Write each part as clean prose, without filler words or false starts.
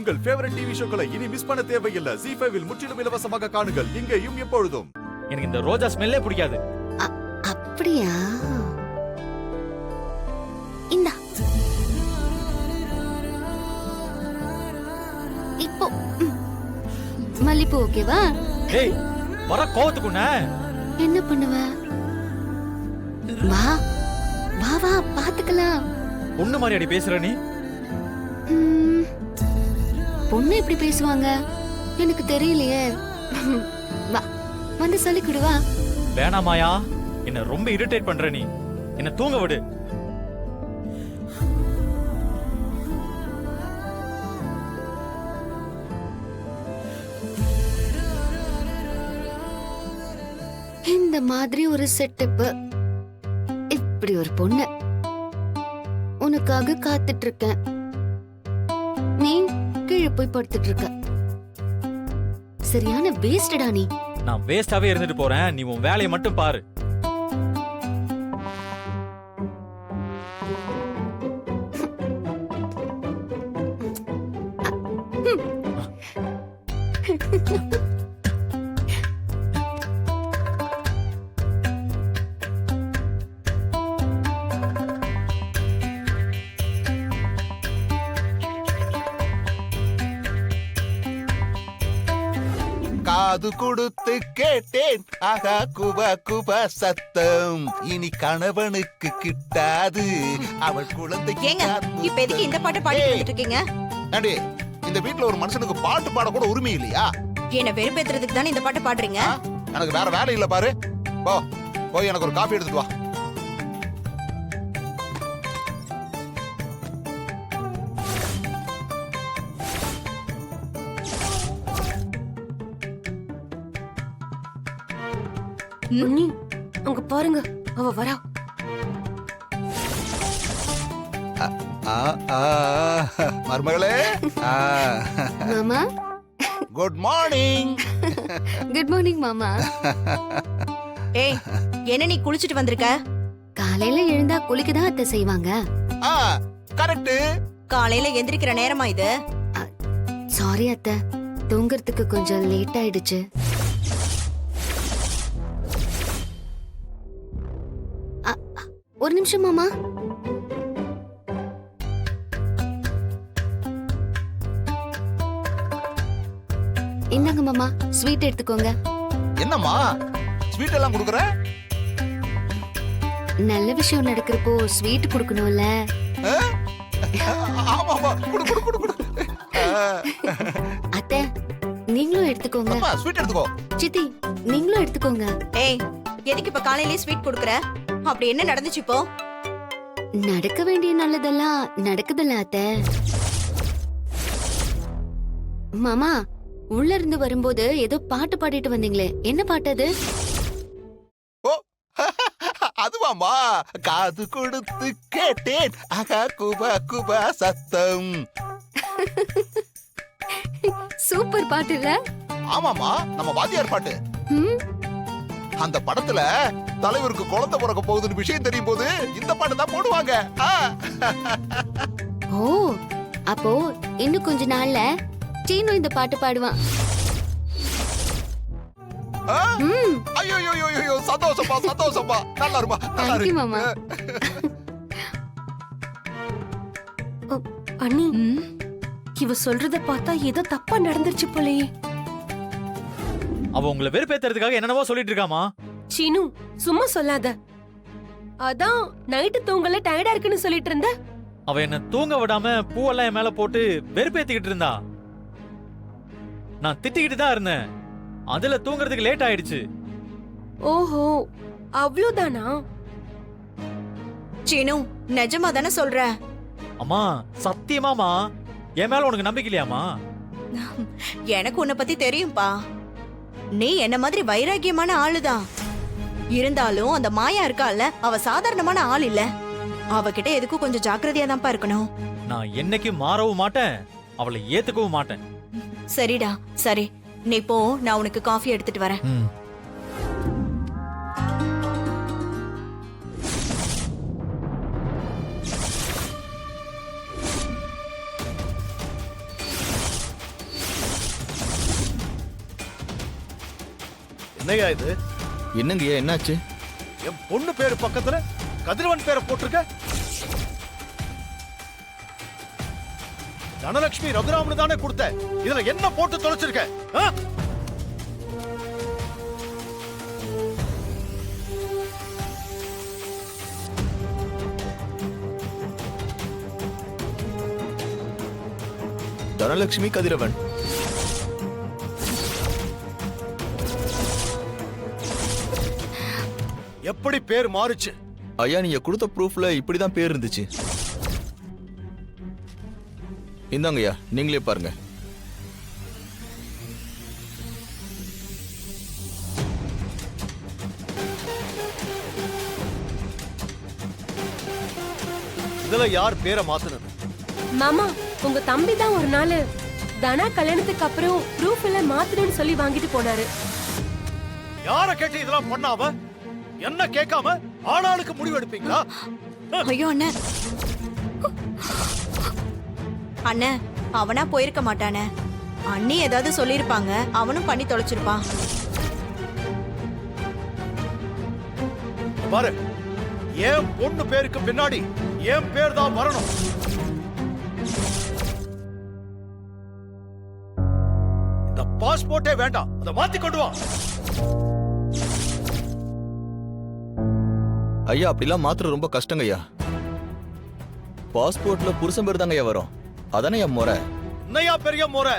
உங்கள் favourite TV ஷோக்களை இனி miss பண்ண தேவையில்லை. ஜீ5 இல் முற்றிலும் இலவசமாக காணுங்கள். இங்கேயும் எப்பொழுதும். எனக்கு இந்த ரோஜா ஸ்மெல்லே பிடிக்காது. அப்படியா? இந்தா இப்போ மல்லிப்பூ ஓகேவா? ஏய் வர கோவத்துக்குண்ணே என்ன பண்ணுவ? வா வா வா பாத்துக்கலாம். பொண்ணு மாதிரி அடி பேசுற நீ. பொண்ணு எப்படி பேசுவாங்க எனக்கு தெரியலையே. வா வந்து சொல்லி கொடுவா. வேணாமாயா, என்ன ரொம்ப இரிட்டேட் பண்ற நீ. என்ன தூங்க விடு. இந்த மாதிரி ஒரு செட்டப், இப்படி ஒரு பொண்ணு உனக்காக காத்துட்டு இருக்கேன். நீ கீழே போய் படுத்துட்டு இருக்க. சரியான வேஸ்டடா நீ. நான் வேஸ்டாவே இருந்துட்டு போறேன். நீ உன் வேலையை மட்டும் பாரு. காது கொடுத்து கேட்டேன், ஆகா குப குப சத்தம் இனி கணவனுக்கு கிட்டாது, அவள் குழந்தைக்கு. ஏங்க இப்ப எதுக்கு இந்த பாட்டு பாடிட்டு இருக்கீங்க? அடே, இந்த வீட்ல ஒரு மனுஷனுக்கு பாட்டு பாட கூட உரிமை இல்லையா? என்ன வெறுப்பேத்துறதுக்கு தானே இந்த பாட்டு பாடுறீங்க? எனக்கு வேற வேலை இல்ல பாரு. போ போய் எனக்கு ஒரு காபி எடுத்துட்டு வா. அண்ணி அங்க பாருங்க, அவ வரா. மருமகளே. மாமா குட் மார்னிங். குட் மார்னிங் மாமா. ஏய் என்ன நீ குளிச்சிட்டு வந்திருக்க? காலையில எழுந்தா குளிக்கதான் அத்தை செய்வாங்க. கரெக்ட். காலையில எந்திரிக்கிற நேரமா இது? சாரி அத்தை, தூங்கறதுக்கு கொஞ்சம் லேட் ஆயிடுச்சு. ஒரு நிமிஷம் மாமா. இந்தாங்க மாமா, ஸ்வீட் எடுத்துக்கோங்க. என்னம்மா ஸ்வீட் எல்லாம் குடுக்குற? நல்ல விஷயம் நடக்கிறப்போ ஸ்வீட் குடுக்கணும்ல. ஆமாமா, குடு குடு குடு குடு. அத்தை நீங்களும் எடுத்துக்கோங்க. அம்மா ஸ்வீட் எடுத்துக்கோ. சித்தி நீங்களும் எடுத்துக்கோங்க. ஏய் எதுக்கு இப்ப காலையிலே ஸ்வீட் குடுக்குற? அப்படி என்ன நடந்துச்சு இப்போ? நடக்க வேண்டிய நல்லதெல்லாம் நடக்குதுல்ல அத்தை. மாமா உள்ள இருந்து வரும்போது ஏதோ பாட்டு பாடிட்டு வந்தீங்களே, என்ன பாட்டு அது? ஓ அதுவாமா, காது கொடுத்து கேட்டேன், ஆகா குப குப சத்தம். சூப்பர் பாட்டு இல்ல? ஆமாமா, நம்ம வாத்தியார் பாட்டு. அந்த படத்துல தலைவருக்கு குழந்தை பிறக்க போகுதுன்னு விஷயம் தெரியும் போது இந்த பாட்டு தான் போடுவாங்க. ஓ அப்போ இன்னும் கொஞ்ச நாள்ல சீனு இந்த பாட்டு பாடுவான். ஐயோ சந்தோஷமா சந்தோஷமா. நல்லா இருமா, நல்லா இருக்கு மாமா. அண்ணி இவ சொல்றத பார்த்தா ஏதோ தப்பா நடந்துருச்சு போலயே. அவ உங்களை வெறுப்பேத்துறதுக்காக என்னென்னவோ சொல்லிட்டு இருக்காமா. சீனு சும்மா சொல்லாத. அதான் நைட்டு தூங்கல, டயர்டா இருக்குன்னு சொல்லிட்டு இருந்த. அவ என்ன தூங்க விடாம பூவெல்லாம் என் மேல போட்டு வெறுப்பேத்திக்கிட்டு இருந்தா. நான் திட்டிக்கிட்டு தான் இருந்தேன். அதுல தூங்குறதுக்கு லேட் ஆயிடுச்சு. ஓஹோ அவ்வளவுதானா? சீனு நிஜமா தானே சொல்ற? அம்மா சத்தியமாமா, என் மேல உனக்கு நம்பிக்கை இல்லையாமா? எனக்கு உன்னை பத்தி தெரியும்பா. நீ என்ன மாதிரி வைராகியமான ஆளுதான். இருந்தாலும் அந்த மாயா இருக்கால, அவ சாதாரணமான ஆள் இல்ல. அவகிட்ட எதுக்கும் கொஞ்சம் ஜாக்கிரதையா தான்ப்பா இருக்கணும். நான் என்னைக்கு மாறவும் மாட்டேன், அவளை ஏத்துக்கவும் மாட்டேன். சரிடா சரி, நீ போ, நான் உனக்கு காஃபி எடுத்துட்டு வரேன். என்னையா இது? என்னங்கய்யா என்னாச்சு? என் பொண்ணு பேரு பக்கத்துல கதிரவன் பேரை போட்டிருக்க. தனலட்சுமி ரகுராமனு தானே கொடுத்த. இதுல என்ன போட்டு தொலைச்சிருக்க? ஆ? தனலட்சுமி கதிரவன். எப்படி பேர் மாறுச்சு? ஐயா நீங்க கொடுத்த ப்ரூஃப்ல இப்படிதான் பேர் இருந்துச்சு. இந்தாங்கய்யா நீங்களே பாருங்க. இதுல யார் பேரை மாத்துனது? மாமா உங்க தம்பி தான் ஒரு நாள் தனா கல்யாணத்துக்கு அப்புறம் ப்ரூஃப் எல்லாம் மாத்தணும்னு சொல்லி வாங்கிட்டு போனாரு. யார கேட்டு இதெல்லாம் பண்ணாம என்ன கேட்காம ஆளாளுக்கு முடிவு எடுப்பீங்களா? ஐயோ அண்ணே, அண்ணே அவனா போயிருக்க மாட்டானே. அண்ணி ஏதாவது சொல்லிருப்பாங்க, அவனும் பண்ணி தொலைச்சிருப்பான். பாரு, என் பொண்ணு பேருக்கு பின்னாடி என் பேர் தான் வரணும். இந்த பாஸ்போர்ட்டே வேண்டாம், அதை மாத்தி கொண்டு வா. ஐயா அப்படிலாம் மாத்திர ரொம்ப கஷ்டங்க ஐயா. பாஸ்போர்ட்ல புருஷன் பேர் தாங்க ஐயா வரும். அதானே என் முறை. என்னையா பெரிய முறை?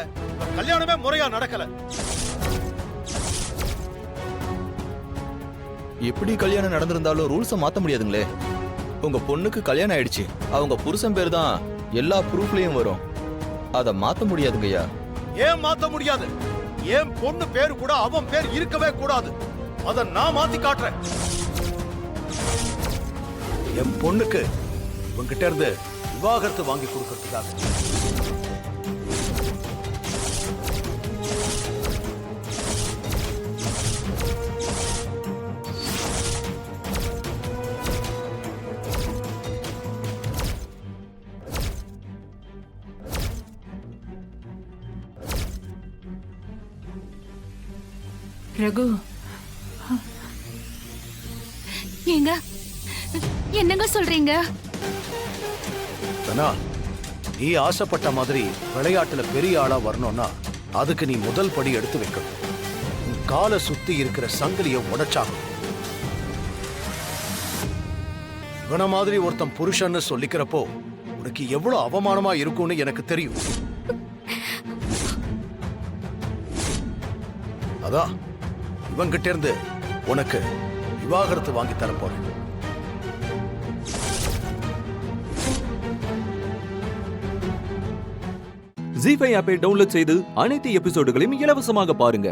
கல்யாணமே முறையா நடக்கல. எப்படி கல்யாணம் நடந்திருந்தாலும் ரூல்ஸை மாத்த முடியாதுங்களே. உங்க பொண்ணுக்கு கல்யாணம் ஆயிடுச்சு, அவங்க புருஷன் பேர் தான் எல்லா ப்ரூஃப்லயும் வரும். அதை மாத்த முடியாதுங்க ஐயா. ஏன் மாத்த முடியாது? என் பொண்ணு பேரு கூட அவன் பேர் இருக்கவே கூடாது. அத நான் மாத்தி காட்டுறேன். என் பொண்ணுக்கு உங்ககிட்ட இருந்து விவாகரத்து வாங்கி கொடுக்கறதுக்காக. ரகு, ஏங்க என்னங்க சொல்றீங்க? தனா, நீ ஆசைப்பட்ட மாதிரி விளையாட்டுல பெரிய ஆளா வரணும்னா அதுக்கு நீ முதல் படி எடுத்து வைக்கணும். உன் காலை சுத்தி இருக்கிற சங்கிலிய உடைச்சாகும். இவன மாதிரி ஒருத்தன் புருஷன்னு சொல்லிக்கிறப்போ உனக்கு எவ்வளவு அவமானமா இருக்கும்னு எனக்கு தெரியும். அதான் இவங்கிட்ட இருந்து உனக்கு விவாகரத்து வாங்கி தர போறேன். ஜீ5 ஆப்பை டவுன்லோட் செய்து அனைத்து எபிசோடுகளையும் இலவசமாக பாருங்க.